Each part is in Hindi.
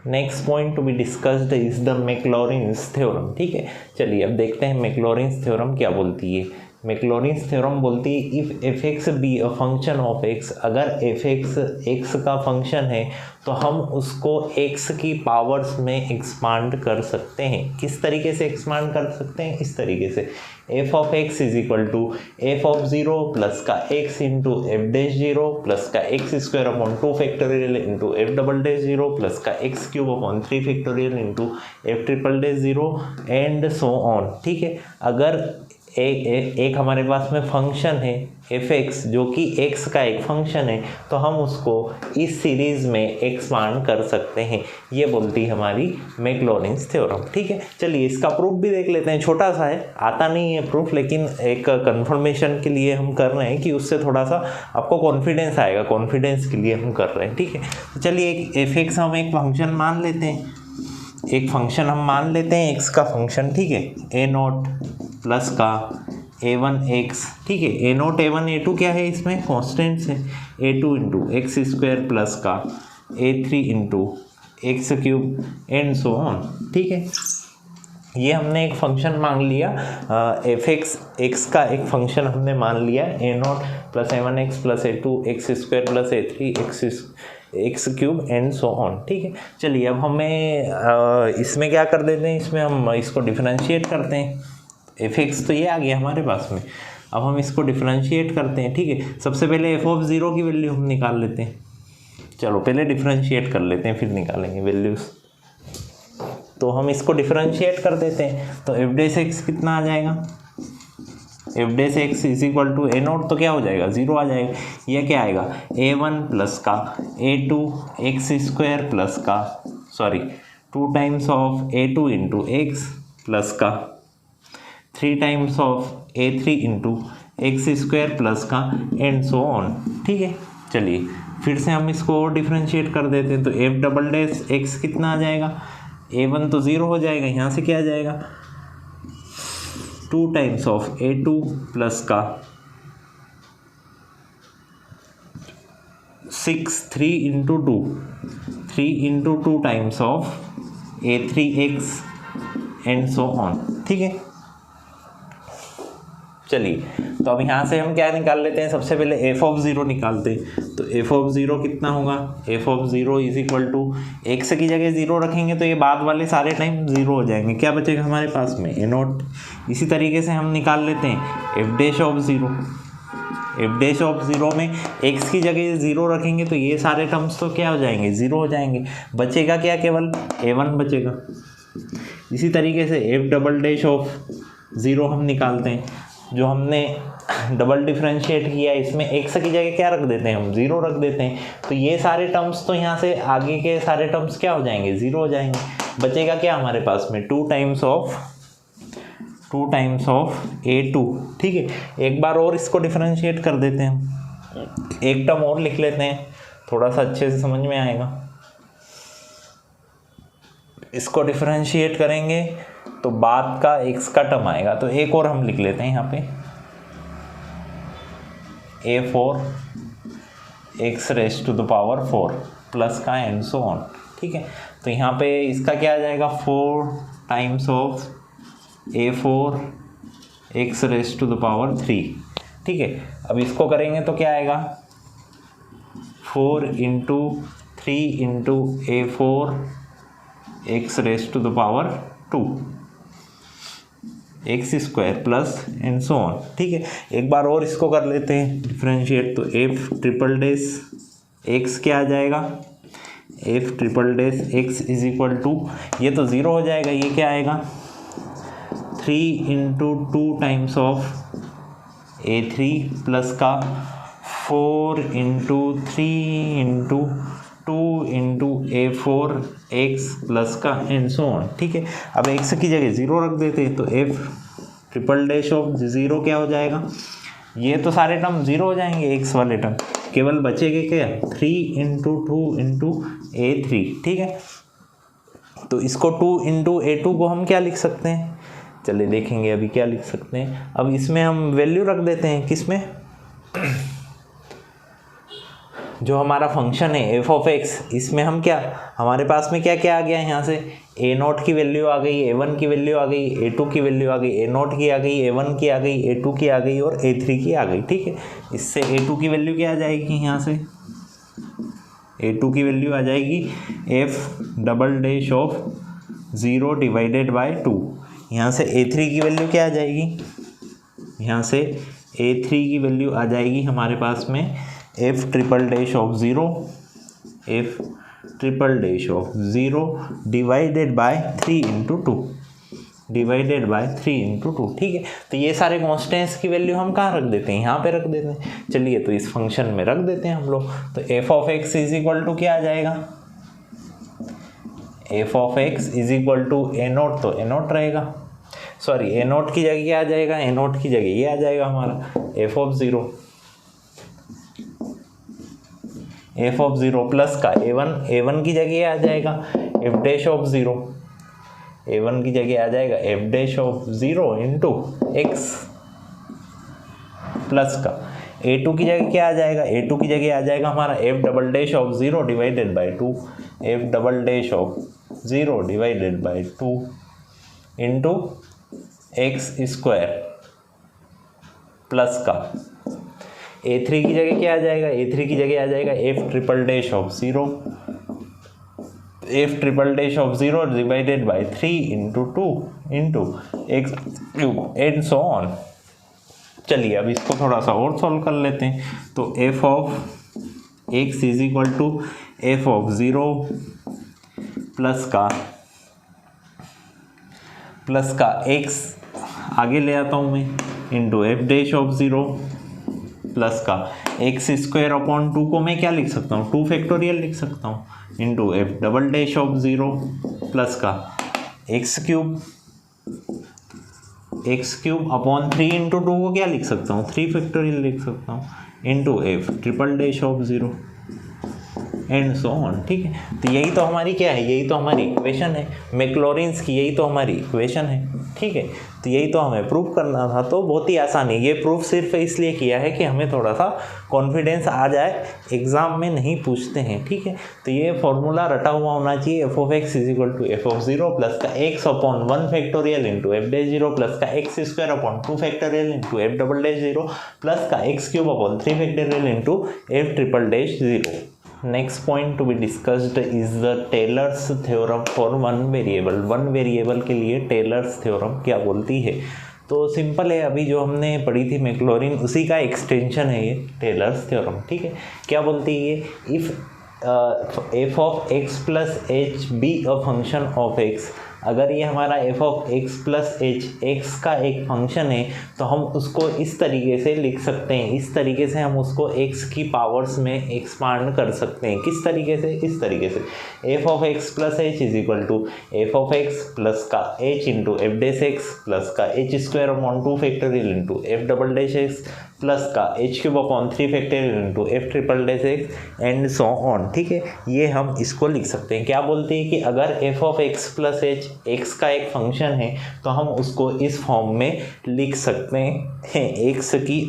Next point to be discussed is the Maclaurin's theorem. ठीक है, चलिए अब देखते हैं मैक्लॉरिन्स थ्योरम क्या बोलती है। मैक्लॉरिन्स थ्योरम बोलती है if F x be a function of x, अगर एफ एक्स का फंक्शन है तो हम उसको एक्स की पावर्स में एक्सपांड कर सकते हैं। किस तरीके से एक्सपांड कर सकते हैं? इस तरीके से F of x is equal to F of zero plus का X into F dash zero plus का x square upon 2 factorial into F double dash zero plus का x cube upon 3 factorial into F triple dash zero and so on. ठीक है, अगर एक हमारे पास में फंक्शन है एफ एक्स जो कि एक्स का एक फंक्शन है, तो हम उसको इस सीरीज में एक्सपांड कर सकते हैं। ये बोलती है हमारी मैक्लॉरिन्स थ्योरम। ठीक है, चलिए इसका प्रूफ भी देख लेते हैं। छोटा सा है, आता नहीं है प्रूफ, लेकिन एक कंफर्मेशन के लिए हम कर रहे हैं कि उससे थोड़ा सा आपको कॉन्फिडेंस आएगा, कॉन्फिडेंस के लिए हम कर रहे हैं। ठीक है, तो चलिए एक एफ एक्स हम एक फंक्शन मान लेते हैं, एक फंक्शन हम मान लेते हैं एक्स का फंक्शन। ठीक है, ए नोट प्लस का a1 x। ठीक है, ए नोट a1 a2 क्या है, इसमें कॉन्स्टेंट्स है, a2 into x square plus का a3 into X cube and so on. ठीक है, ये हमने एक फंक्शन मान लिया, एफ एक्स का एक फंक्शन हमने मान लिया, A naught plus a1 x plus a2 X square plus a3 X cube and so on. ठीक है, चलिए अब हमें इसमें क्या कर देते हैं, इसमें हम इसको डिफरेंशिएट करते हैं। एफ एक्स तो ये आ गया हमारे पास में, अब हम इसको डिफरेंशिएट करते हैं। ठीक है, सबसे पहले एफ ऑफ ज़ीरो की वैल्यू हम निकाल लेते हैं। चलो पहले डिफरेंशिएट कर लेते हैं, फिर निकालेंगे वैल्यूज़। तो हम इसको डिफरेंशिएट कर देते हैं, तो एफ डैश एक्स कितना आ जाएगा, F dash X is equal to A nought तो क्या हो जाएगा, ज़ीरो आ जाएगा। यह क्या आएगा, a1 प्लस का a2 एक्स स्क्वायर प्लस का 2 times of a2 into x plus का 3 times of a3 into x square plus का एंड सो ऑन। ठीक है, चलिए फिर से हम इसको और डिफ्रेंशिएट कर देते हैं, तो एफ डबल डैश एक्स कितना आ जाएगा, a1 तो ज़ीरो हो जाएगा, यहाँ से क्या आ जाएगा 2 टाइम्स ऑफ a2 प्लस का 3 into 2 times of a3x and so on. ठीक है, चलिए तो अब यहाँ से हम क्या निकाल लेते हैं, सबसे पहले एफ ऑफ ज़ीरो निकालते हैं। तो एफ ऑफ ज़ीरो कितना होगा, F of zero is equal to X की जगह ज़ीरो रखेंगे तो ये बाद वाले सारे टाइम ज़ीरो हो जाएंगे, क्या बचेगा हमारे पास में ए नोट। इसी तरीके से हम निकाल लेते हैं F dash of zero, F dash of zero में एक्स की जगह ज़ीरो रखेंगे तो ये सारे टर्म्स तो क्या हो जाएंगे, ज़ीरो हो जाएंगे, बचेगा क्या, केवल a1 बचेगा। इसी तरीके से F double dash of zero हम निकालते हैं, जो हमने डबल डिफरेंशिएट किया इसमें एक्स की जगह क्या रख देते हैं, हम ज़ीरो रख देते हैं, तो ये सारे टर्म्स तो यहाँ से आगे के सारे टर्म्स क्या हो जाएंगे, ज़ीरो हो जाएंगे। बचेगा क्या हमारे पास में 2 टाइम्स ऑफ a2। ठीक है, एक बार और इसको डिफरेंशिएट कर देते हैं, एक टर्म और लिख लेते हैं, थोड़ा सा अच्छे से समझ में आएगा। इसको डिफरेंशिएट करेंगे तो बाद का x का टर्म आएगा, तो एक और हम लिख लेते हैं यहाँ पे a4 x raise to the power 4 plus का एंड सो ऑन। ठीक है, तो यहाँ पे इसका क्या आ जाएगा 4 times of a4 x raise to the power 3। ठीक है, अब इसको करेंगे तो क्या आएगा 4 into 3 into a4 x raise to the power 2 X square plus and so on. ठीक है, एक बार और इसको कर लेते हैं डिफरेंशिएट, तो एफ ट्रिपल डैश एक्स क्या आ जाएगा, F triple dash X is equal to, ये तो ज़ीरो हो जाएगा, ये क्या आएगा 3 into 2 times of a3 plus का 4 into 3 into 2 into a4 x plus का एंड सो ऑन। ठीक है, अब x की जगह ज़ीरो रख देते हैं, तो f triple dash of zero क्या हो जाएगा, ये तो सारे टर्म ज़ीरो हो जाएंगे, x वाले टर्म, केवल बचेंगे क्या 3 इंटू 2 इंटू a3। ठीक है, तो इसको 2 इंटू a2 को हम क्या लिख सकते हैं, चलिए देखेंगे अभी क्या लिख सकते हैं। अब इसमें हम वैल्यू रख देते हैं, किसमें जो हमारा फंक्शन है एफ ऑफ एक्स, इसमें हम क्या, हमारे पास में क्या क्या आ गया है यहाँ से, ए नॉट की वैल्यू आ गई, ए वन की वैल्यू आ गई, ए टू की वैल्यू आ गई, ए नॉट की आ गई, ए वन की आ गई, ए टू की आ गई और ए थ्री की आ गई। ठीक है, इससे ए टू की वैल्यू क्या आ जाएगी, यहाँ से ए टू की वैल्यू आ जाएगी F double dash of 0 divided by 2। यहाँ से ए थ्री की वैल्यू क्या आ जाएगी, यहाँ से ए थ्री की वैल्यू आ जाएगी हमारे पास में F triple dash of 0, F triple dash of 0 divided by 3 into 2, divided by 3 into 2। ठीक है, तो ये सारे कॉन्स्टेंट्स की वैल्यू हम कहाँ रख देते हैं, यहाँ पे रख देते हैं। चलिए तो इस फंक्शन में रख देते हैं हम लोग। तो F of x is equal to क्या आ जाएगा, F of x is equal to A nought, तो ए नोट रहेगा, सॉरी ए नोट की जगह क्या आ जाएगा, ए नोट की जगह ये आ जाएगा हमारा F of 0, F of 0 plus का ए वन की जगह आ जाएगा F dash of 0, A one की जगह आ जाएगा F dash of 0 into x plus का ए टू की जगह क्या आ जाएगा, ए टू की जगह आ जाएगा हमारा F double dash of 0 divided by 2, F double dash of 0 divided by 2 into x square plus का ए थ्री की जगह क्या आ जाएगा, ए थ्री की जगह आ जाएगा F triple dash of 0, F triple dash of 0 divided by 3 into 2 into X cube and so on. चलिए अब इसको थोड़ा सा और सॉल्व कर लेते हैं। तो F of x is equal to F of 0 plus का एक्स आगे ले आता हूँ मैं into F dash of 0 plus का एक्स स्क्वायर अपॉन 2 को मैं क्या लिख सकता हूँ, 2 फैक्टोरियल लिख सकता हूँ into F double dash of 0 plus का एक्स क्यूब अपॉन 3 इंटू 2 को क्या लिख सकता हूँ, 3 फैक्टोरियल लिख सकता हूँ into F triple dash of 0 and so on. ठीक है, तो यही तो हमारी क्या है, यही तो हमारी इक्वेशन है मैक्लॉरिन्स की, यही तो हमारी इक्वेशन है। ठीक है, तो यही तो हमें प्रूफ करना था। तो बहुत ही आसान है ये प्रूफ, सिर्फ इसलिए किया है कि हमें थोड़ा सा कॉन्फिडेंस आ जाए, एग्जाम में नहीं पूछते हैं। ठीक है, तो ये फॉर्मूला रटा हुआ होना चाहिए, F of x is equal to F of 0 plus का X upon 1 factorial into F dash 0 plus का x square upon 2 factorial into F double dash 0 plus का x cube upon 3 factorial into F triple dash 0। Next point to be discussed is the Taylor's theorem for one variable. One variable के लिए टेलर्स थ्योरम क्या बोलती है? तो सिंपल है, अभी जो हमने पढ़ी थी मैक्लॉरिन उसी का एक्सटेंशन है ये टेलर्स थ्योरम। ठीक है, क्या बोलती है ये, if F of X plus H be a function of x, अगर ये हमारा F of X plus H x का एक फंक्शन है तो हम उसको इस तरीके से लिख सकते हैं, इस तरीके से हम उसको एक्स की पावर्स में एक्सपांड कर सकते हैं। किस तरीके से? इस तरीके से F of X plus H is equal to F of X plus का H into F dash X plus का H square upon 2 factorial into F double dash X plus का H cube upon 3 factorial into F triple dash X and so on. ठीक है, ये हम इसको लिख सकते हैं। क्या बोलते हैं कि अगर F of X plus H x का एक फंक्शन है तो हम उसको इस फॉर्म में लिख सकते हैं, एक्स की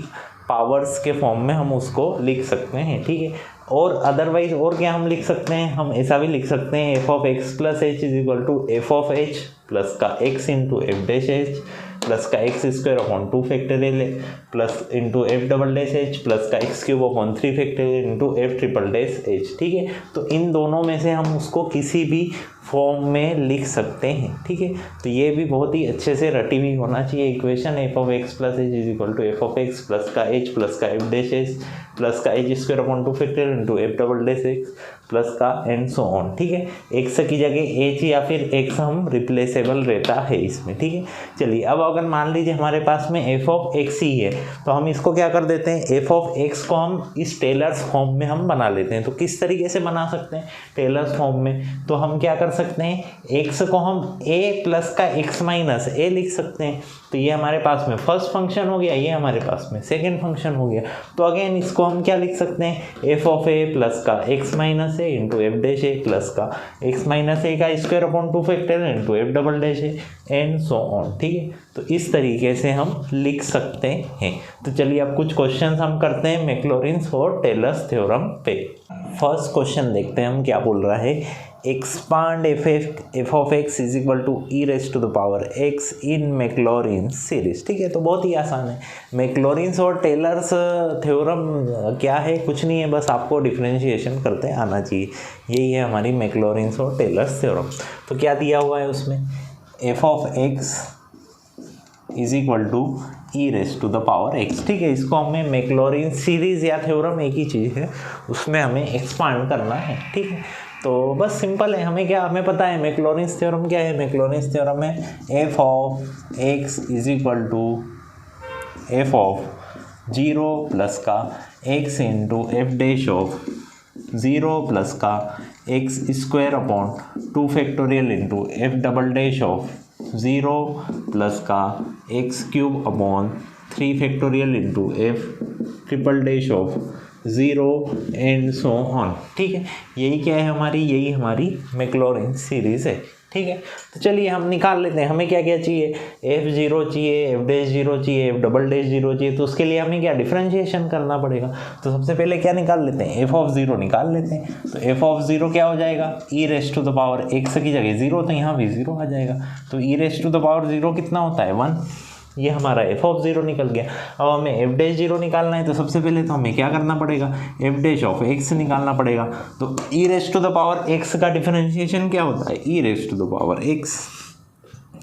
पावर्स के फॉर्म में हम उसको लिख सकते हैं। ठीक है, और अदरवाइज और क्या हम लिख सकते हैं, हम ऐसा भी लिख सकते हैं F of X plus H is equal to F of H plus का X into F dash H plus का x square upon 2 factorial plus into F double dash H plus का x cube upon 3 factorial into F triple dash H. ठीक है, तो इन दोनों में से हम उसको किसी भी फॉर्म में लिख सकते हैं। ठीक है, तो ये भी बहुत ही अच्छे से रटी हुई होना चाहिए equation, F of X plus H is equal to F of X plus का एच प्लस का एफ डैश एच प्लस का H square upon 2 factorial into F double dash X plus का एंड सो ऑन। ठीक है, एक्स की जगह एच या फिर एक्स हम रिप्लेसेबल रहता है इसमें। ठीक है, चलिए अब अगर मान लीजिए हमारे पास में एफ ऑफ एक्स ही है तो हम इसको क्या कर देते हैं, एफ ऑफ एक्स को हम इस टेलर्स फॉर्म में हम बना लेते हैं। तो किस तरीके से बना सकते हैं टेलर्स फॉर्म में, तो हम क्या कर सकते हैं, x को हम a प्लस का x माइनस a लिख सकते हैं। तो ये हमारे पास में फर्स्ट फंक्शन हो गया, ये हमारे पास में सेकंड फंक्शन हो गया। तो अगेन इसको हम क्या लिख सकते हैं, f ऑफ a प्लस का x minus a into F dash a plus का x माइनस a का square upon 2 factorial into F double dash a and so on. ठीक है, तो इस तरीके से हम लिख सकते हैं। तो चलिए अब कुछ क्वेश्चंस हम करते हैं मैक्लॉरिन्स और टेलर्स थ्योरम पे। फर्स्ट क्वेश्चन देखते हैं हम क्या बोल रहा है, expand F of x is equal to E raise to the power X in Maclaurin's series. ठीक है, तो बहुत ही आसान है। मैक्लॉरिन्स और टेलर्स थ्योरम क्या है, कुछ नहीं है, बस आपको डिफरेंशिएशन करते आना चाहिए। यही है हमारी मैक्लॉरिन्स और टेलर्स थ्योरम। तो क्या दिया हुआ है उसमें, F of x is equal to E raise to the power X. ठीक है, इसको हमें मैक्लॉरिन सीरीज या थ्योरम एक ही चीज़ है, उसमें हमें एक्सपांड करना है। ठीक है, तो बस सिंपल है, हमें पता है मैक्लॉरिन्स थ्योरम क्या है। मैक्लॉरिन्स थ्योरम है F of x is equal to F of 0 plus का X into F dash of 0 plus का x square upon 2 factorial into F double dash of 0 plus का x cube upon 3 factorial into F triple dash of 0 and so on. ठीक है, यही हमारी मैक्लॉरिन सीरीज है। ठीक है, तो चलिए हम निकाल लेते हैं, हमें क्या क्या चाहिए, f0 चाहिए, एफ डैश 0 चाहिए, एफ डबल डैश 0 चाहिए। तो उसके लिए हमें क्या डिफरेंशिएशन करना पड़ेगा। तो सबसे पहले क्या निकाल लेते हैं, f ऑफ 0 निकाल लेते हैं। तो f ऑफ 0 क्या हो जाएगा, e raise to the power x की जगह 0, तो यहाँ भी 0 आ जाएगा। तो e raise to the power 0 कितना होता है, 1। ये हमारा f ऑफ 0 निकल गया। अब हमें एफ डैश 0 निकालना है, तो सबसे पहले तो हमें क्या करना पड़ेगा, एफ डैश ऑफ x निकालना पड़ेगा। तो e raise to the power x का डिफरेंशिएशन क्या होता है, e raise to the power x।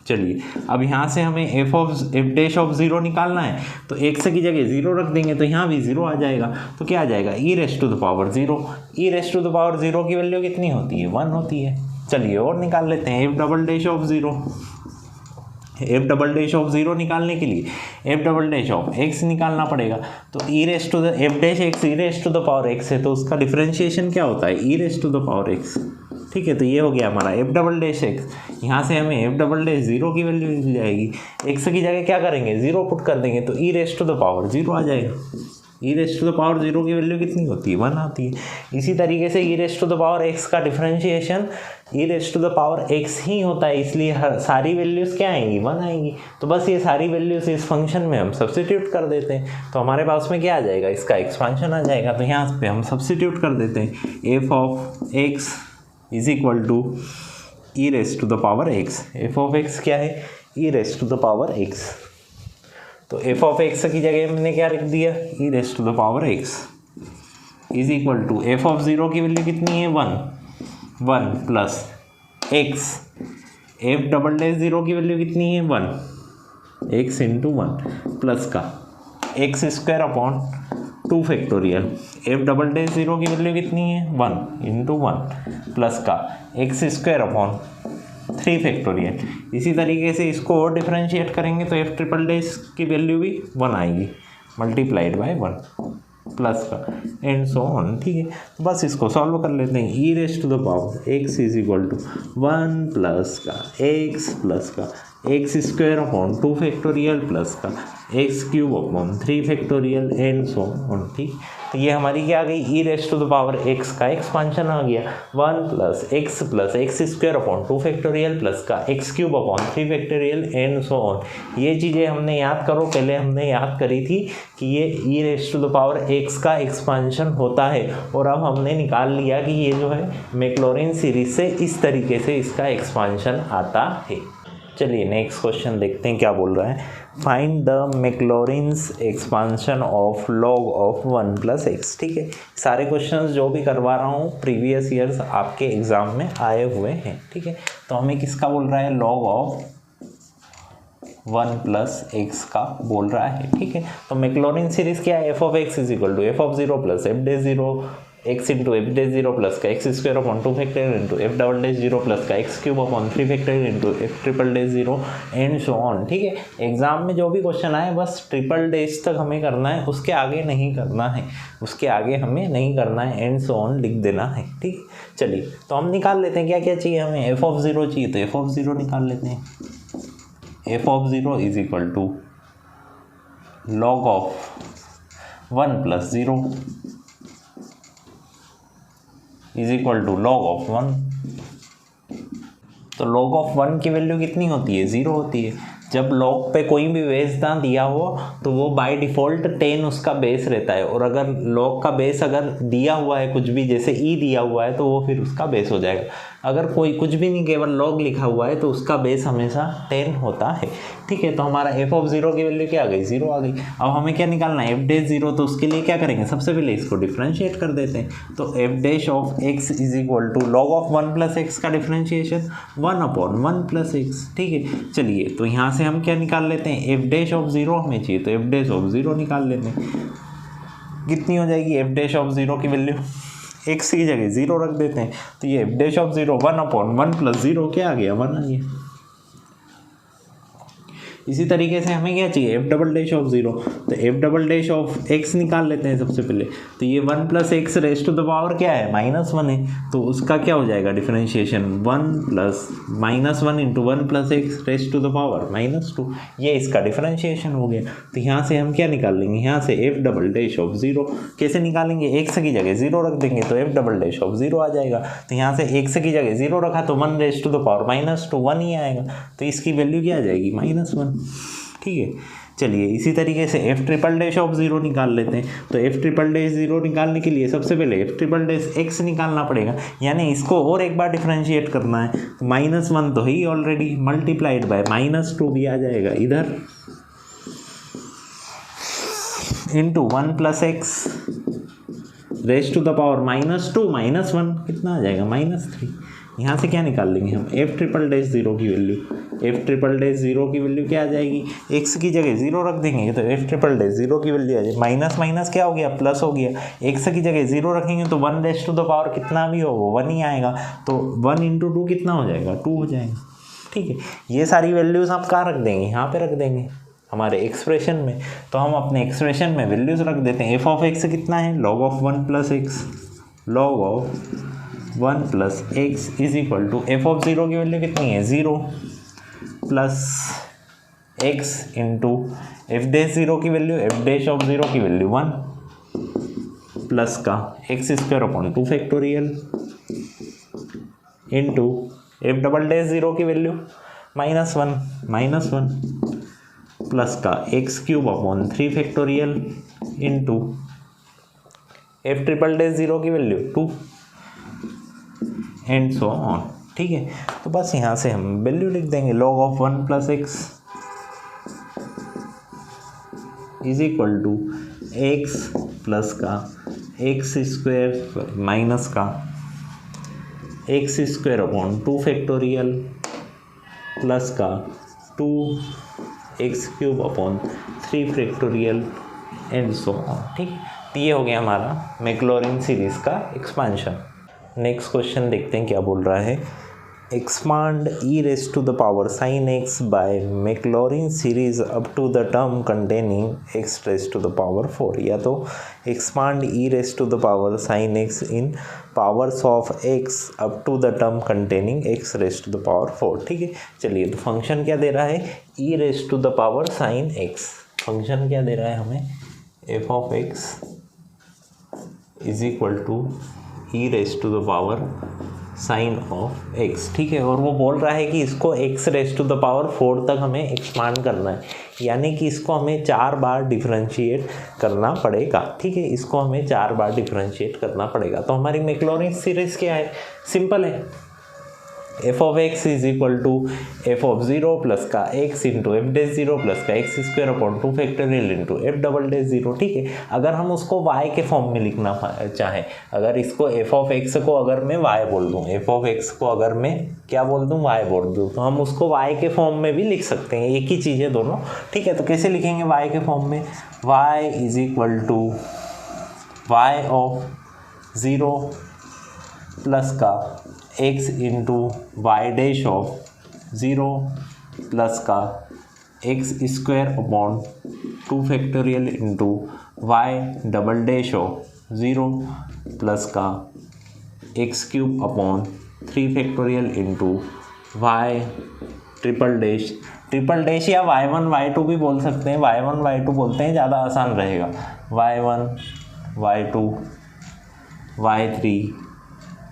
चलिए अब यहाँ से हमें एफ डैश ऑफ 0 निकालना है, तो x की जगह 0 रख देंगे, तो यहाँ भी 0 आ जाएगा। तो क्या आ जाएगा, e raise to the power 0। e raise to the power 0 की वैल्यू कितनी होती है, 1 होती है। चलिए और निकाल लेते हैं, F double dash of 0। F double dash of 0 निकालने के लिए F double dash of x निकालना पड़ेगा। तो E raise to the F dash X E raise to the power x है, तो उसका डिफरेंशिएशन क्या होता है, E raise to the power x। ठीक है, तो ये हो गया हमारा एफ डबल डैश एक्स। यहाँ से हमें एफ डबल डैश 0 की वैल्यू मिल जाएगी, x की जगह क्या करेंगे, 0 पुट कर देंगे, तो E raise to the power 0 आ जाएगा। E raise to the power 0 की वैल्यू कितनी होती है, 1 आती है। इसी तरीके से E raise to the power x का differentiation E raise to the power x ही होता है, इसलिए सारी वैल्यूज़ क्या आएंगी, 1 आएंगी। तो बस ये सारी वैल्यूज़ इस फंक्शन में हम सब्स्टिट्यूट कर देते हैं, तो हमारे पास में क्या आ जाएगा, इसका एक्सपांशन आ जाएगा। तो यहाँ पे हम सब्स्टिट्यूट कर देते हैं, F of x is equal to E raise to the power x। F of x क्या है, E raise to the power x। तो एफ ऑफ एक्स की जगह हमने क्या रख दिया, E raise to the power X is equal to F of 0 की वैल्यू कितनी है, 1 plus X, F double dash 0 की वैल्यू कितनी है, 1 एक्स इंटू 1 प्लस का x square upon 2 factorial, F double dash 0 की वैल्यू कितनी है, 1 इंटू 1 प्लस का एक्स स्क्वायर अपॉन 3 फैक्टोरियल। इसी तरीके से इसको और डिफरेंशिएट करेंगे तो एफ ट्रिपल डैश की वैल्यू भी 1 आएगी, मल्टीप्लाइड बाय 1 प्लस का एंड सो ऑन। ठीक है, तो बस इसको सॉल्व कर लेते हैं। E raise to the power X is equal to 1 plus का एक्स प्लस का x square upon 2 factorial plus का x cube upon 3 factorial and so on. ठीक, तो ये हमारी क्या आ गई, E raise to the power X का एक्सपांशन आ गया, 1 plus X square upon 2 factorial plus का x cube upon 3 factorial and so on. ये चीज़ें हमने याद करो, पहले हमने याद करी थी कि ये E raise to the power X का एक्सपांशन होता है, और अब हमने निकाल लिया कि ये जो है मैक्लॉरिन सीरीज से इस तरीके से इसका एक्सपांशन आता है। चलिए नेक्स्ट क्वेश्चन देखते हैं क्या बोल रहा है, find the Maclaurin's expansion of log of 1 plus x. ठीक है, सारे क्वेश्चंस जो भी करवा रहा हूँ प्रीवियस ईयर्स आपके एग्जाम में आए हुए हैं। ठीक है, तो हमें किसका बोल रहा है, लॉग ऑफ 1 प्लस एक्स का बोल रहा है। ठीक है, तो मैक्लॉरिन सीरीज क्या है, F of x is equal to F of 0 plus F डे 0 X into F dash zero plus का x square upon 2 factorial into F double dash zero plus का x cube upon 3 factorial into F triple dash zero and so on. ठीक है, एग्जाम में जो भी क्वेश्चन आए बस ट्रिपल डैश तक हमें करना है, उसके आगे नहीं करना है, उसके आगे हमें नहीं करना है, एंड सो ऑन लिख देना है। ठीक है, चलिए तो हम निकाल लेते हैं क्या क्या चाहिए हमें। एफ ऑफ ज़ीरो चाहिए तो एफ ऑफ ज़ीरो निकाल लेते हैं। F of zero is equal to log of 1 plus 0 is equal to log of 1। तो लॉग ऑफ 1 की वैल्यू कितनी होती है, 0 होती है। जब लॉग पे कोई भी बेस ना दिया हो तो वो बाय डिफ़ॉल्ट 10 उसका बेस रहता है, और अगर लॉग का बेस अगर दिया हुआ है कुछ भी, जैसे ई दिया हुआ है, तो वो फिर उसका बेस हो जाएगा। अगर कोई कुछ भी नहीं, केवल लॉग लिखा हुआ है, तो उसका बेस हमेशा 10 होता है। ठीक है, तो हमारा एफ ऑफ ज़ीरो की वैल्यू क्या आ गई, 0 आ गई। अब हमें क्या निकालना है, एफ डैश ज़ीरो। तो उसके लिए क्या करेंगे, सबसे पहले इसको डिफ्रेंशिएट कर देते हैं। तो f dash of x is equal to log of 1 plus x का डिफ्रेंशिएशन 1 अपॉन 1 प्लस एक्स। ठीक है, चलिए तो यहाँ से हम क्या निकाल लेते हैं, एफ डैश ऑफ ज़ीरो हमें चाहिए, तो एफ डैश ऑफ ज़ीरो निकाल लेते हैं। कितनी हो जाएगी एफ डैश ऑफ ज़ीरो की वैल्यू, एक्स की जगह 0 रख देते हैं, तो ये F dash of 0 1 upon 1 plus 0 क्या आ गया, 1 आ गया। इसी तरीके से हमें क्या चाहिए, एफ डबल डैश ऑफ 0, तो f double dash of x निकाल लेते हैं सबसे पहले। तो ये 1 plus x raised to the power क्या है, -1 है, तो उसका क्या हो जाएगा differentiation, 1 plus -1 into 1 plus x raised to the power -2। ये इसका डिफरेंशिएशन हो गया। तो यहाँ से हम क्या निकाल लेंगे, यहाँ से एफ डबल डैश ऑफ 0 कैसे निकालेंगे, एक्स की जगह 0 रख देंगे, तो एफ डबल डैश ऑफ 0 आ जाएगा। तो यहाँ से एक्स की जगह 0 रखा तो 1 रेस्ट टू द पावर -2 1 ही आएगा, तो इसकी वैल्यू क्या आ जाएगी, -1। ठीक है, चलिए इसी तरीके से एफ ट्रिपल डैश ऑफ 0 निकाल लेते हैं। तो एफ ट्रिपल डैश 0 निकालने के लिए सबसे पहले एफ ट्रिपल डैश एक्स निकालना पड़ेगा, यानी इसको और एक बार डिफरेंशिएट करना है। तो -1 तो ही ऑलरेडी, मल्टीप्लाइड बाय -2 भी आ जाएगा इधर, into 1 plus x raised to the power -2 -1 कितना आ जाएगा, -3। यहाँ से क्या निकाल लेंगे हम, एफ ट्रिपल डैश 0 की वैल्यू। एफ ट्रिपल डैश 0 की वैल्यू क्या आ जाएगी, एक्स की जगह 0 रख देंगे, तो एफ ट्रिपल डैश 0 की वैल्यू आ जाएगी, माइनस माइनस क्या हो गया, प्लस हो गया। एक्स की जगह 0 रखेंगे तो 1 रेस्ट टू द पावर कितना भी हो वो 1 ही आएगा, तो 1 इंटू 2 कितना हो जाएगा, 2 हो जाएगा। ठीक है, ये सारी वैल्यूज़ आप कहाँ रख देंगे, यहाँ पे रख देंगे हमारे एक्सप्रेशन में। तो हम अपने एक्सप्रेशन में वैल्यूज़ रख देते हैं। एफ ऑफ एक्स कितना है, log of 1 plus x, log of 1 plus x is equal to F of 0 की वैल्यू कितनी है, 0 plus x into F dash 0 की वैल्यू, एफ डैश ऑफ 0 की वैल्यू 1 प्लस का x square upon 2 factorial into F double dash 0 की वैल्यू -1 प्लस का x cube upon 3 factorial into F triple dash 0 की वैल्यू 2 एंड सो ऑन। ठीक है, तो बस यहाँ से हम वैल्यू लिख देंगे, log of 1 plus x is equal to x plus का एक्स स्क्वायर माइनस का x square upon 2 factorial plus का 2 x cube upon 3 factorial and so on. ठीक, तो ये हो गया हमारा मैक्लॉरिन सीरीज़ का एक्सपांशन। नेक्स्ट क्वेश्चन देखते हैं क्या बोल रहा है, expand e raise to the power sine x by Maclaurin series up to the term containing x raise to the power 4, या तो expand e raise to the power sine x in powers of x up to the term containing x raise to the power 4। ठीक है, चलिए तो फंक्शन क्या दे रहा है, E raise to the power sine X. Function क्या दे रहा है हमें, F of x is equal to E raise to the power sine of X. ठीक है, और वो बोल रहा है कि इसको X raise to the power 4 तक हमें एक्सपांड करना है, यानी कि इसको हमें 4 बार डिफरेंशिएट करना पड़ेगा। ठीक है, इसको हमें 4 बार डिफरेंशिएट करना पड़ेगा। तो हमारी मैक्लॉरिन सीरीज़ क्या है, सिंपल है, F of x is equal to F of 0 plus का X into F dash 0 plus का x square upon 2 factorial into F double dash 0। ठीक है, अगर हम उसको y के फॉर्म में लिखना चाहें, अगर इसको एफ ऑफ एक्स को अगर मैं y बोल दूँ, एफ ऑफ एक्स को अगर मैं क्या बोल दूँ, y बोल दूँ, तो हम उसको y के फॉर्म में भी लिख सकते हैं, एक ही चीज़ है दोनों। ठीक है, तो कैसे लिखेंगे y के फॉर्म में, y is equal to y of 0 plus का x into Y dash of 0 plus का x square upon 2 factorial into Y double dash of 0 plus का x cube upon 3 factorial into Y triple dash या y1 y2 भी बोल सकते हैं, y1 y2 बोलते हैं, ज़्यादा आसान रहेगा। y1 y2 y3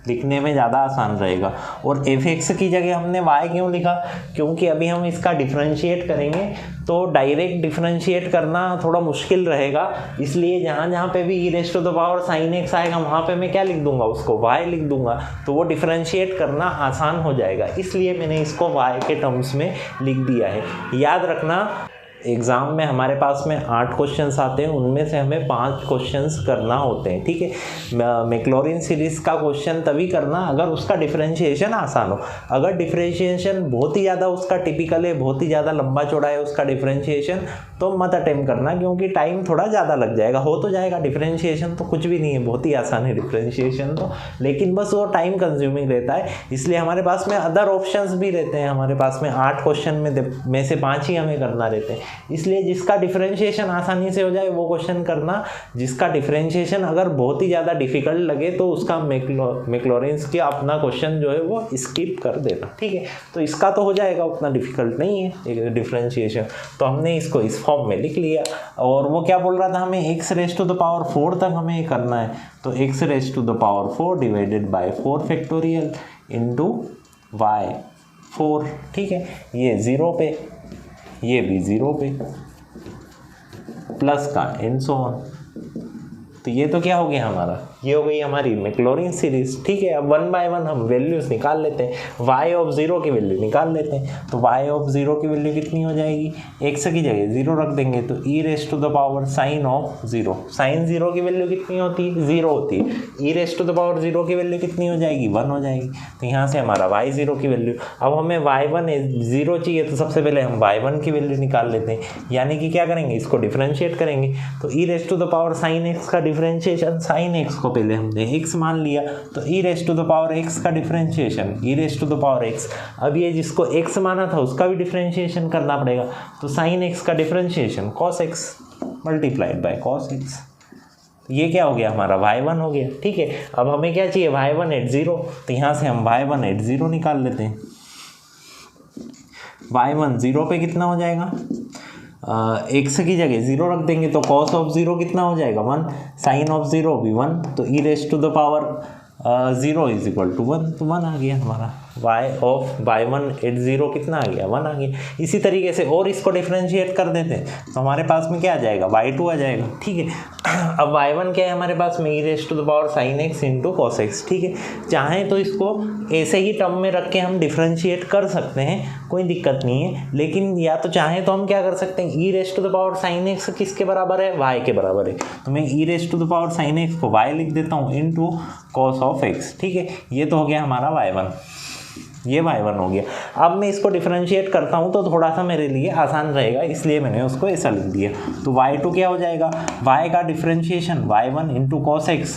लिखने में ज़्यादा आसान रहेगा। और fx की जगह हमने y क्यों लिखा? क्योंकि अभी हम इसका डिफरेंशिएट करेंगे तो डायरेक्ट डिफरेंशिएट करना थोड़ा मुश्किल रहेगा, इसलिए जहाँ जहाँ पे भी e to the power sin x आएगा वहाँ पे मैं क्या लिख दूंगा, उसको y लिख दूंगा, तो वो डिफरेंशिएट करना आसान हो जाएगा, इसलिए मैंने इसको y के टर्म्स में लिख दिया है। याद रखना एग्ज़ाम में हमारे पास में 8 क्वेश्चंस आते हैं, उनमें से हमें 5 क्वेश्चंस करना होते हैं, ठीक है। मैक्लॉरिन सीरीज़ का क्वेश्चन तभी करना अगर उसका डिफरेंशिएशन आसान हो। अगर डिफरेंशिएशन बहुत ही ज़्यादा उसका टिपिकल है, बहुत ही ज़्यादा लंबा चौड़ा है उसका डिफरेंशिएशन, तो मत अटेम्प्ट करना, क्योंकि टाइम थोड़ा ज़्यादा लग जाएगा। हो तो जाएगा, डिफरेंशिएशन तो कुछ भी नहीं है, बहुत ही आसान है डिफरेंशिएशन तो, लेकिन बस वो टाइम कंज्यूमिंग रहता है, इसलिए हमारे पास में अदर ऑप्शंस भी रहते हैं। हमारे पास में 8 क्वेश्चन में से 5 ही हमें करना रहते हैं, इसलिए जिसका डिफरेंशिएशन आसानी से हो जाए वो क्वेश्चन करना। जिसका डिफरेंशिएशन अगर बहुत ही ज़्यादा डिफिकल्ट लगे तो उसका मैक्लॉरिन्स की अपना क्वेश्चन जो है वो स्किप कर देना, ठीक है। तो इसका तो हो जाएगा, उतना डिफिकल्ट नहीं है डिफरेंशिएशन, तो हमने इसको इस फॉर्म में लिख लिया। और वो क्या बोल रहा था, हमें x raise to the power 4 तक हमें करना है, तो x raise to the power 4 divided by 4 factorial into y 4, ठीक है। ये 0 पे, ये भी 0 पे, प्लस का एंड सो ऑन। तो ये तो क्या हो गया हमारा, ये हो गई हमारी मैक्लॉरिन सीरीज, ठीक है। अब 1 बाय 1 हम वैल्यूज निकाल लेते हैं। y ऑफ 0 की वैल्यू निकाल लेते हैं, तो y ऑफ 0 की वैल्यू कितनी हो जाएगी, x की जगह 0 रख देंगे तो e raise to the power sine of 0, sine 0 की वैल्यू कितनी होती है, 0 होती है। e raise to the power 0 की वैल्यू कितनी हो जाएगी, 1 हो जाएगी। तो यहाँ से हमारा y 0 की वैल्यू, अब हमें y1 0 चाहिए, तो सबसे पहले हम y1 की वैल्यू निकाल लेते हैं, यानी कि क्या करेंगे, इसको डिफरेंशिएट करेंगे। तो e raise to the power sine x का डिफरेंशिएशन, साइन x को पहले हमने x मान लिया, तो e raise to the power x का differentiation, e raise to the power x। अब ये जिसको x माना था उसका भी डिफरेंशिएशन करना पड़ेगा, तो साइन x का differentiation cos x multiplied by cos x। ये क्या हो गया हमारा, y1 हो गया, ठीक है। अब हमें क्या चाहिए, y1 एट 0, तो यहाँ से हम y1 एट 0 निकाल लेते हैं। y1 0 पे कितना हो जाएगा, x की जगह 0 रख देंगे, तो cos ऑफ 0 कितना हो जाएगा, 1, साइन ऑफ 0 भी 1, तो e raise to the power 0 is equal to 1, तो 1 आ गया हमारा। y ऑफ y1 एट 0 कितना आ गया, 1 आ गया। इसी तरीके से और इसको डिफरेंशिएट कर देते हैं, तो हमारे पास में क्या आ जाएगा, y2 आ जाएगा, ठीक है। अब y1 क्या है हमारे पास में, e raise to the power sine x into cos x, ठीक है। चाहें तो इसको ऐसे ही टर्म में रख के हम डिफरेंशिएट कर सकते हैं, कोई दिक्कत नहीं है, लेकिन या तो चाहें तो हम क्या कर सकते हैं, e raise to the power sine x किसके बराबर है, y के बराबर है, तो मैं e raise to the power sine x को y लिख देता हूँ इंटू कॉस ऑफ x, ठीक है। ये तो हो गया हमारा y1, ये y1 हो गया। अब मैं इसको डिफरेंशिएट करता हूँ तो थोड़ा सा मेरे लिए आसान रहेगा, इसलिए मैंने उसको ऐसा लिख दिया। तो y2 क्या हो जाएगा, y का differentiation y1 into cos X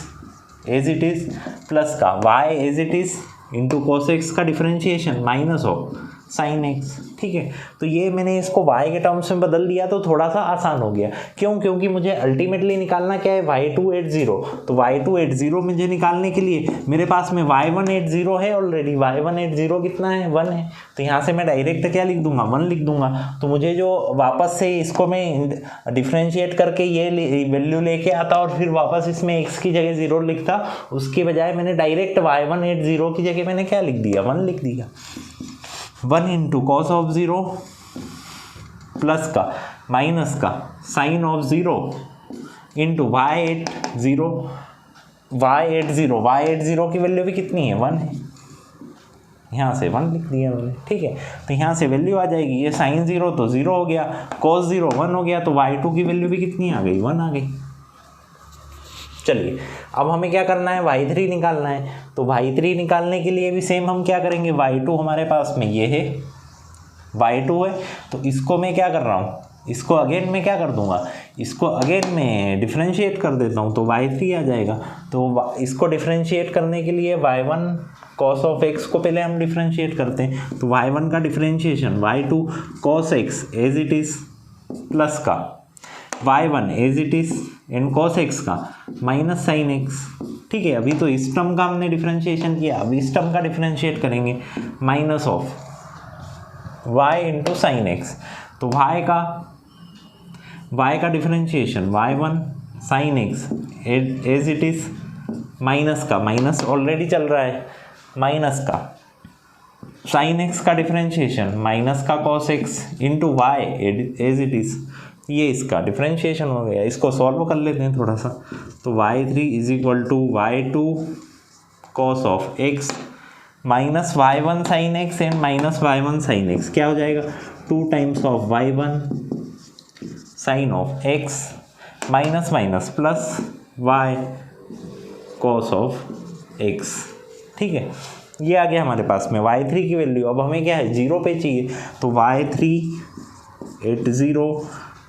as it is, plus का y as it is into cos X का differentiation minus of sine X, ठीक है। तो ये मैंने इसको y के टर्म्स में बदल दिया तो थोड़ा सा आसान हो गया। क्यों, क्योंकि मुझे अल्टीमेटली निकालना क्या है, y2 एट 0, तो y2 एट 0 मुझे निकालने के लिए मेरे पास में y1 एट 0 है ऑलरेडी, y1 एट 0 कितना है, 1 है, तो यहाँ से मैं डायरेक्ट क्या लिख दूंगा, 1 लिख दूंगा। तो मुझे जो वापस से इसको मैं डिफ्रेंशिएट करके ये वैल्यू लेके आता और फिर वापस इसमें x की जगह 0 लिखता, उसकी बजाय मैंने डायरेक्ट y1 एट 0 की जगह मैंने क्या लिख दिया, 1 लिख दिया। 1 इंटू कॉस ऑफ 0 प्लस का माइनस का sine of 0 into y at 0, y at 0 की वैल्यू भी कितनी है, 1 है, यहाँ से 1 लिख दिया मैंने, ठीक है। तो यहाँ से वैल्यू आ जाएगी, ये साइन 0 तो 0 हो गया, कॉस 0 1 हो गया, तो y2 की वैल्यू भी कितनी आ गई, 1 आ गई। चलिए अब हमें क्या करना है, y3 निकालना है। तो y3 निकालने के लिए भी सेम हम क्या करेंगे, y2 हमारे पास में ये है, y2 है, तो इसको मैं क्या कर रहा हूँ, इसको अगेन मैं क्या कर दूंगा, इसको अगेन मैं डिफरेंशिएट कर देता हूँ तो y3 आ जाएगा। तो इसको डिफरेंशिएट करने के लिए y1 cos ऑफ x को पहले हम डिफरेंशिएट करते हैं, तो y1 का differentiation y2 cos x as it is plus का y1 as it is and cos x का माइनस साइन x। ठीक है, अभी तो इस टर्म का हमने डिफरेंशिएशन किया, अब इस टर्म का डिफरेंशिएट करेंगे minus of y into sine x. तो y का differentiation y1 sine x as it is minus का, माइनस ऑलरेडी चल रहा है, माइनस का साइन एक्स का डिफरेंशिएशन माइनस का cos x into y as it is. ये इसका डिफरेंशिएशन हो गया। इसको सॉल्व कर लेते हैं थोड़ा सा। तो y3 is equal to y2 cos of x minus y1 sine x and minus y1 sine x क्या हो जाएगा, 2 times of y1 sine of x minus minus plus y cos of x। ठीक है, ये आ गया हमारे पास में y3 की वैल्यू। अब हमें क्या है, 0 पे चाहिए, तो y3 एट 0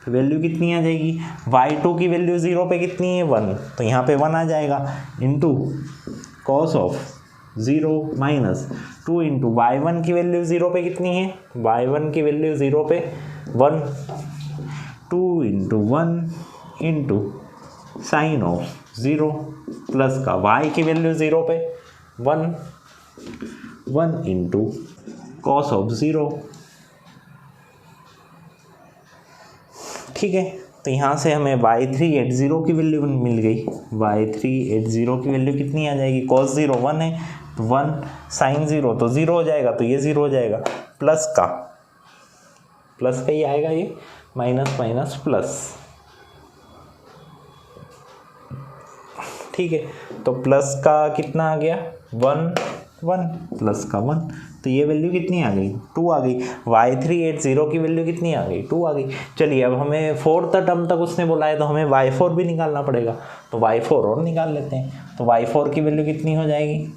वैल्यू कितनी आ जाएगी, y2 की वैल्यू 0 पे कितनी है 1, तो यहाँ पे 1 आ जाएगा into cos of 0 minus 2 into y1 की वैल्यू 0 पे कितनी है, y1 की वैल्यू 0 पे 1, 2 into 1 into sine of 0 plus का y की वैल्यू 0 पे 1 इंटू cos ऑफ 0। ठीक है, तो यहाँ से हमें y3 एट 0 की वैल्यू मिल गई। y3 एट 0 की वैल्यू कितनी आ जाएगी, cos 0 1 है, तो 1 साइन 0 तो 0 हो जाएगा, तो ये 0 हो जाएगा, प्लस का ही आएगा, ये माइनस माइनस प्लस। ठीक है, तो प्लस का कितना आ गया 1 प्लस का 1, तो ये वैल्यू कितनी आ गई 2 आ गई। y3 एट 0 की वैल्यू कितनी आ गई 2 आ गई। चलिए, अब हमें फोर्थ टर्म तक उसने बोला है तो हमें y4 भी निकालना पड़ेगा, तो y4 और निकाल लेते हैं। तो y4 की वैल्यू कितनी हो जाएगी,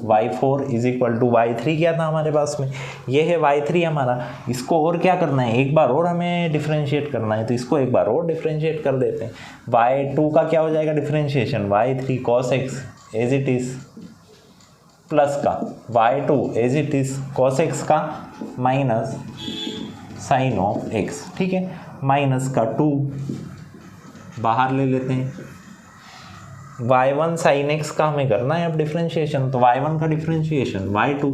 y4 is equal to y3 क्या था हमारे पास में, ये है y3 हमारा। इसको और क्या करना है, एक बार और हमें डिफरेंशिएट करना है, तो इसको एक बार और डिफरेंशिएट कर देते हैं। y2 का क्या हो जाएगा differentiation, y3 cos x as it is plus का y2 as it is cos x का माइनस साइन ऑफ x। ठीक है, माइनस का 2 बाहर ले लेते हैं, y1 साइन x का हमें करना है अब डिफरेंशिएशन, तो y1 का differentiation y2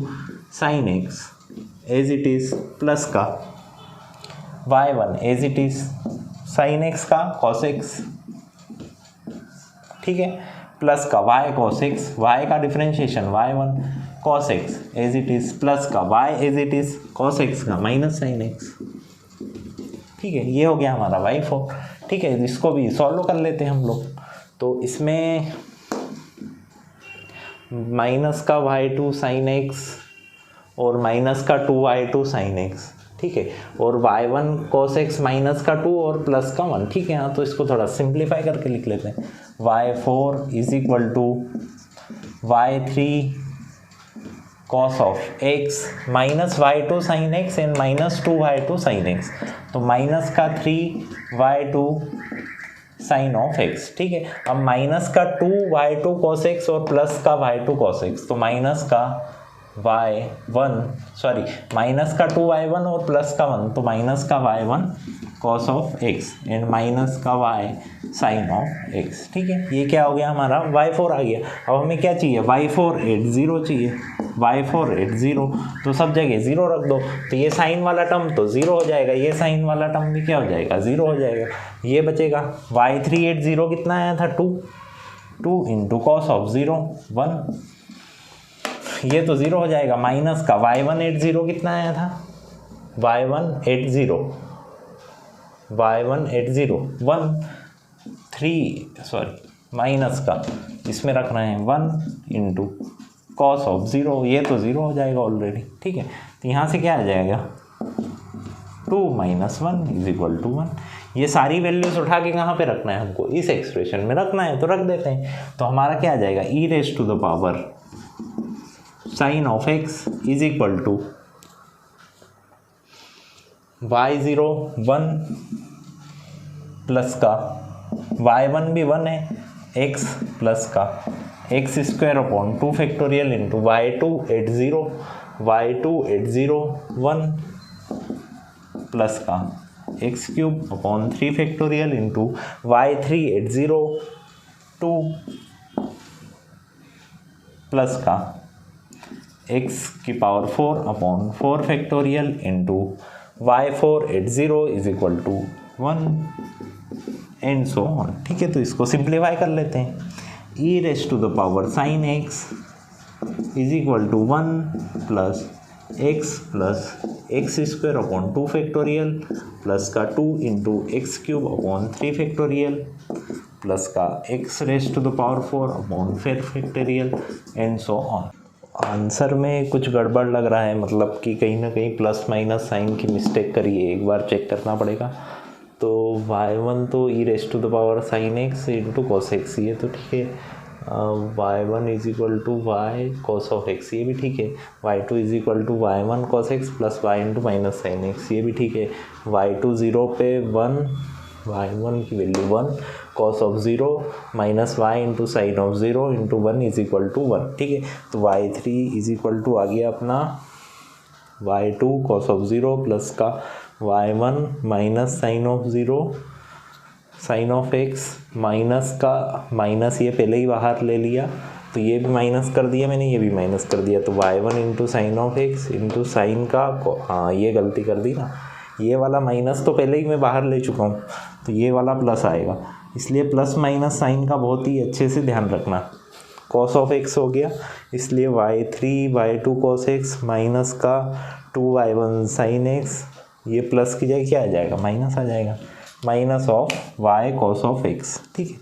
sine x as it is plus का y1 as it is sine x का cos x। ठीक है, प्लस का y cos x, y का differentiation y1 cos x as it is plus का y as it is cos x का माइनस साइन x। ठीक है, ये हो गया हमारा y4। ठीक है, इसको भी सॉल्व कर लेते हैं हम लोग। तो इसमें माइनस का y2 साइन x और माइनस का 2y2 साइन x। ठीक है, और y1 cos x माइनस का 2 और प्लस का 1। ठीक है, हाँ, तो इसको थोड़ा सिंप्लीफाई करके लिख लेते हैं। y4 is equal to y3 cos of x minus y2 sine x and minus 2y2 sine x, तो माइनस का 3y2 साइन ऑफ x। ठीक है, अब माइनस का 2y2 cos x और प्लस का y2 cos x, तो माइनस का माइनस का 2y1 और प्लस का 1, तो माइनस का y1 cos of x and minus का y साइन ऑफ x। ठीक है, ये क्या हो गया हमारा y4 आ गया। अब हमें क्या चाहिए, y4 एट 0 चाहिए, y4 एट 0, तो सब जगह 0 रख दो, तो ये साइन वाला टर्म तो 0 हो जाएगा, ये साइन वाला टर्म भी क्या हो जाएगा 0 हो जाएगा। ये बचेगा y3 एट 0 कितना आया था 2 इंटू cos ऑफ 0 1, ये तो 0 हो जाएगा, माइनस का y1 एट 0 कितना आया था y1 एट 0 1 3 माइनस का इसमें रख रहे हैं 1 इंटू कॉस ऑफ 0, ये तो 0 हो जाएगा ऑलरेडी। ठीक है, तो यहाँ से क्या आ जाएगा 2 माइनस 1 इज इक्वल टू 1। ये सारी वैल्यूज उठा के कहाँ पे रखना है हमको, इस एक्सप्रेशन में रखना है, तो रख देते हैं। तो हमारा क्या आ जाएगा E raise to the power sine of x is equal to y0 1 plus का y1 भी 1 है, x प्लस का x square upon 2 factorial into y2 at 0 1 plus का x cube upon 3 factorial into y3 at 0 2 plus का एक्स की power 4 upon 4 factorial into y4 at 0 is equal to 1 and so on. ठीक है, तो इसको सिंप्लीफाई कर लेते हैं। E raise to the power sine X is equal to 1 plus X square upon 2 factorial plus का 2 into X cube upon 3 factorial plus का X raise to the power 4 upon 4 factorial and so on. Answer में कुछ गड़बड़ लग रहा है, मतलब कि कहीं ना कहीं प्लस माइनस साइन की मिस्टेक करी है, एक बार चेक करना पड़ेगा। तो y1 तो E raise to the power sine X into cos X, ये तो ठीक है। y1 is equal to Y cos of X, ये भी ठीक है। y2 is equal to y1 cos X plus y into minus sine X, ये भी ठीक है। y2 0 पे 1, y1 की value 1 cos of 0 minus y into sine of 0 into 1 is equal to 1। ठीक है, तो y3 इज इक्वल टू आ गया अपना y2 कॉस ऑफ 0 प्लस का y1 minus sine of 0 sine of x minus का माइनस, ये पहले ही बाहर ले लिया तो ये भी माइनस कर दिया मैंने, ये भी माइनस कर दिया, तो y1 into sine of x into sine का, हाँ ये गलती कर दी ना, ये वाला माइनस तो पहले ही मैं बाहर ले चुका हूँ, तो ये वाला प्लस आएगा, इसलिए प्लस माइनस साइन का बहुत ही अच्छे से ध्यान रखना। कॉस ऑफ x हो गया, इसलिए y3 y2 cos x minus का 2y1 साइन x, ये प्लस की जगह क्या आ जाएगा, माइनस आ जाएगा, minus of y cos of x। ठीक है,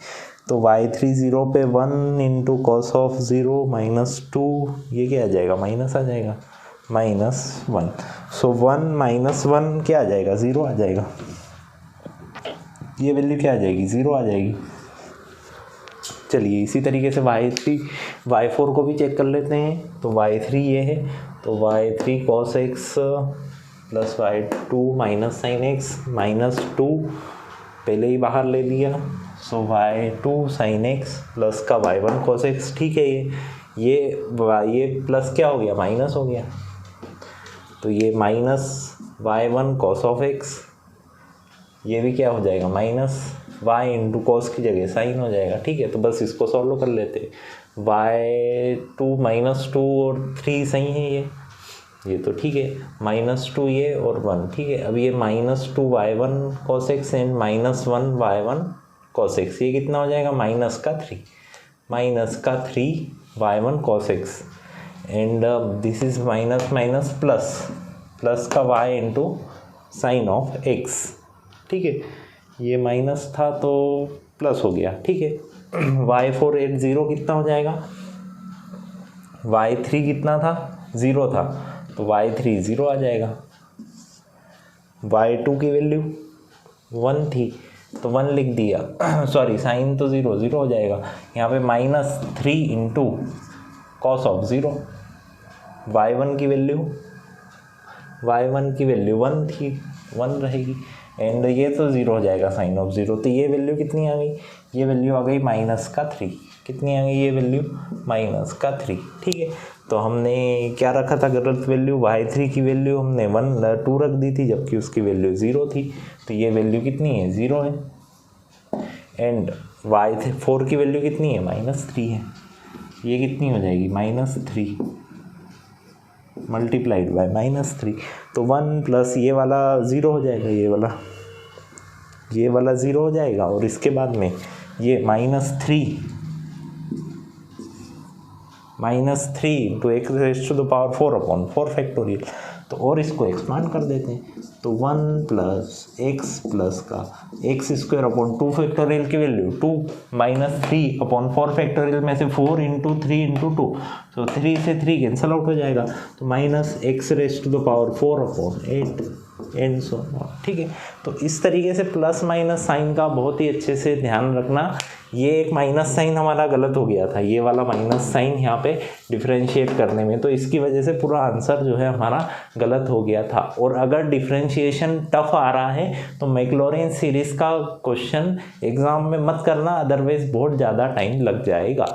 तो y3 0 पे 1 इंटू कॉस ऑफ 0 माइनस 2, ये क्या आ जाएगा, माइनस आ जाएगा, -1। सो 1 माइनस 1 क्या आ जाएगा, 0 आ जाएगा, ये वैल्यू क्या आ जाएगी, 0 आ जाएगी। चलिए इसी तरीके से y3 y4 को भी चेक कर लेते हैं। तो y3 ये है, तो y3 cos x plus y2 minus sine x minus 2 पहले ही बाहर ले लिया, सो y2 साइन एक्स प्लस का y1 कॉस एक्स। ठीक है, ये प्लस क्या हो गया, माइनस हो गया, तो ये minus y1 cos of X, ये भी क्या हो जाएगा, माइनस y इंटू कॉस की जगह साइन हो जाएगा। ठीक है, तो बस इसको सॉल्व कर लेते, y2 -2 और 3 सही है, ये तो ठीक है, -2 ये और 1। ठीक है, अब ये -2 y1 cos x and -1 y1 cos x, ये कितना हो जाएगा, -3 y1 cos x and this is minus minus plus का y into sine of x। ठीक है, ये माइनस था तो प्लस हो गया। ठीक है, y4 एट 0 कितना हो जाएगा, y3 कितना था, 0 था, तो y3 0 आ जाएगा, y2 की वैल्यू 1 थी तो 1 लिख दिया, सॉरी साइन तो 0 हो जाएगा, यहाँ पे -3 इंटू कॉस ऑफ 0, y1 की वैल्यू 1 थी, 1 रहेगी एंड ये तो 0 हो जाएगा साइन ऑफ 0, तो ये वैल्यू कितनी आ गई, ये वैल्यू आ गई -3, कितनी आ गई ये वैल्यू, -3। ठीक है, तो हमने क्या रखा था गलत वैल्यू, y3 की वैल्यू हमने 2 रख दी थी जबकि उसकी वैल्यू 0 थी, तो ये वैल्यू कितनी है, 0 है एंड y4 की वैल्यू कितनी है, -3 है, ये कितनी हो जाएगी, -3 मल्टीप्लाइड बाय -3, तो 1 प्लस ये वाला 0 हो जाएगा, ये वाला 0 हो जाएगा और इसके बाद में ये -3 into x raise to the power 4 upon 4 factorial, तो और इसको एक्सपांड कर देते हैं, तो 1 प्लस एक्स प्लस का एक्स स्क्वायर अपॉन 2 फैक्टोरियल की वैल्यू 2 -3 अपॉन 4 फैक्टोरियल में से 4 इंटू 3 इंटू 2, तो 3 से 3 कैंसिल आउट हो जाएगा, तो -x raise to the power 4 upon 8 and so. ठीक है, तो इस तरीके से प्लस माइनस साइन का बहुत ही अच्छे से ध्यान रखना ये एक माइनस साइन हमारा गलत हो गया था, ये वाला माइनस साइन यहाँ पे डिफ्रेंशिएट करने में, तो इसकी वजह से पूरा आंसर जो है हमारा गलत हो गया था। और अगर डिफ्रेंशिएशन टफ आ रहा है तो मैक्लॉरिन सीरीज का क्वेश्चन एग्जाम में मत करना, अदरवाइज बहुत ज़्यादा टाइम लग जाएगा।